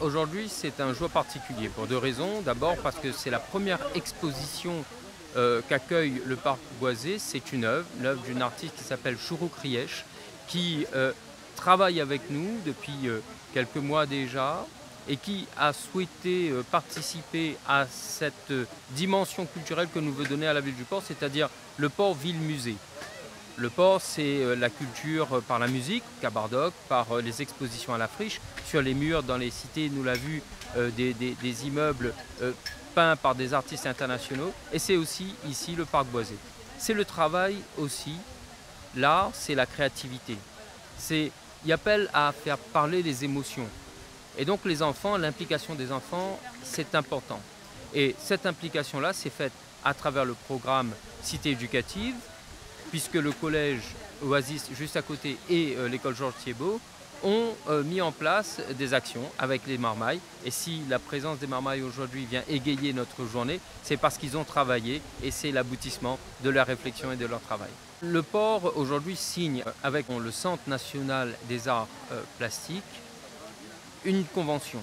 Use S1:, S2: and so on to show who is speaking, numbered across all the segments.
S1: Aujourd'hui, c'est un jour particulier pour deux raisons. D'abord parce que c'est la première exposition qu'accueille le parc Boisé. C'est une œuvre d'une artiste qui s'appelle Chourouk Riesh, qui travaille avec nous depuis quelques mois déjà et qui a souhaité participer à cette dimension culturelle que nous veut donner à la ville du port, c'est-à-dire le port ville-musée. Le port, c'est la culture par la musique, Cabardoc, par les expositions à la friche. Sur les murs, dans les cités, nous l'avons vu, des immeubles peints par des artistes internationaux. Et c'est aussi ici le parc Boisé. C'est le travail aussi. L'art, c'est la créativité. Il appelle à faire parler les émotions. Et donc les enfants, l'implication des enfants, c'est important. Et cette implication-là, c'est faite à travers le programme Cité éducative, puisque le collège Oasis juste à côté et l'école Georges Thiebaud ont mis en place des actions avec les marmailles. Et si la présence des marmailles aujourd'hui vient égayer notre journée, c'est parce qu'ils ont travaillé et c'est l'aboutissement de leur réflexion et de leur travail. Le port aujourd'hui signe avec le Centre national des arts plastiques une convention.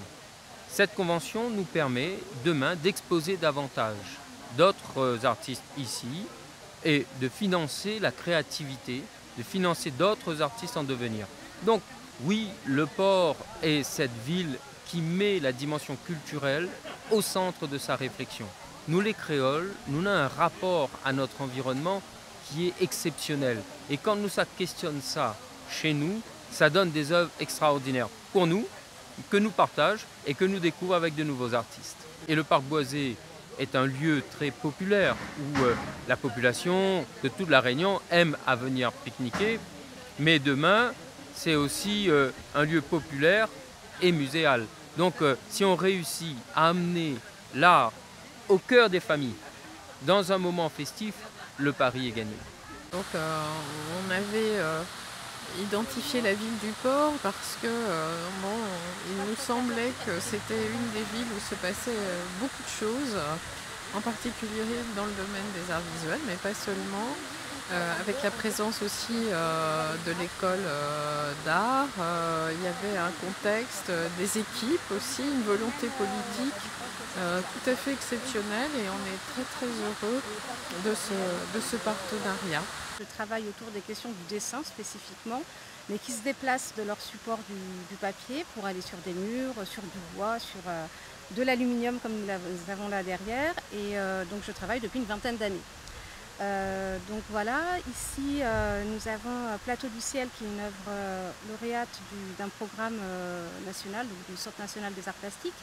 S1: Cette convention nous permet demain d'exposer davantage d'autres artistes ici, et de financer la créativité, de financer d'autres artistes en devenir. Donc oui, le port est cette ville qui met la dimension culturelle au centre de sa réflexion. Nous les créoles, nous avons un rapport à notre environnement qui est exceptionnel. Et quand nous questionnons ça chez nous, ça donne des œuvres extraordinaires pour nous, que nous partageons et que nous découvrons avec de nouveaux artistes. Et le parc Boisé est un lieu très populaire où la population de toute la Réunion aime à venir pique-niquer. Mais demain, c'est aussi un lieu populaire et muséal. Donc si on réussit à amener l'art au cœur des familles dans un moment festif, le pari est gagné.
S2: Donc on avait identifié la ville du port parce que il nous semblait que c'était une des villes où se passait beaucoup de choses, en particulier dans le domaine des arts visuels, mais pas seulement, avec la présence aussi de l'école d'art. Il y avait un contexte, des équipes aussi, une volonté politique tout à fait exceptionnelle, et on est très très heureux de ce partenariat.
S3: Je travaille autour des questions du dessin spécifiquement, mais qui se déplacent de leur support du papier pour aller sur des murs, sur du bois, sur de l'aluminium comme nous avons là derrière. Et donc je travaille depuis une vingtaine d'années. Donc voilà, ici nous avons Plateau du Ciel, qui est une œuvre lauréate d'un programme national, donc du Centre national des arts plastiques,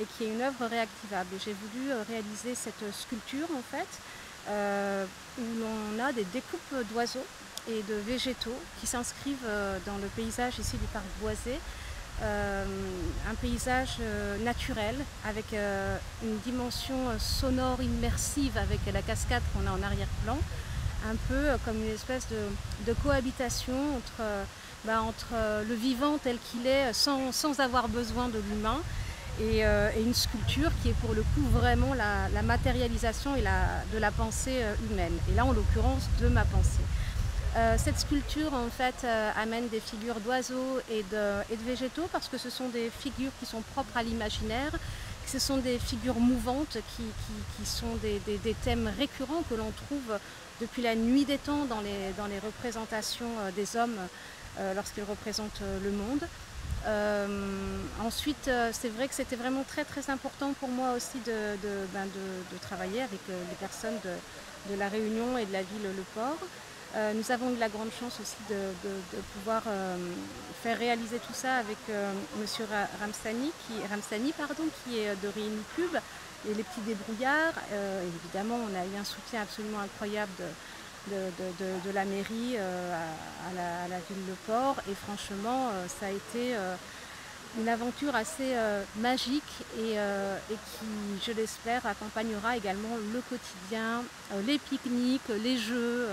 S3: et qui est une œuvre réactivable. Et j'ai voulu réaliser cette sculpture en fait, où l'on a des découpes d'oiseaux et de végétaux qui s'inscrivent dans le paysage ici du parc Boisé. Un paysage naturel avec une dimension sonore immersive avec la cascade qu'on a en arrière-plan, un peu comme une espèce de cohabitation entre le vivant tel qu'il est sans avoir besoin de l'humain, et une sculpture qui est pour le coup vraiment la matérialisation de la pensée humaine, et là en l'occurrence de ma pensée. Cette sculpture en fait amène des figures d'oiseaux et de végétaux, parce que ce sont des figures qui sont propres à l'imaginaire, ce sont des figures mouvantes qui sont des thèmes récurrents que l'on trouve depuis la nuit des temps dans les représentations des hommes lorsqu'ils représentent le monde. Ensuite, c'est vrai que c'était vraiment très très important pour moi aussi de travailler avec les personnes de la Réunion et de la ville Le Port. Nous avons eu la grande chance aussi de pouvoir faire réaliser tout ça avec monsieur Ramsani, qui est de Réunis Pub, et les petits débrouillards. Évidemment, on a eu un soutien absolument incroyable de la mairie à la ville Le Port, et franchement ça a été une aventure assez magique et qui, je l'espère, accompagnera également le quotidien, les pique-niques, les jeux.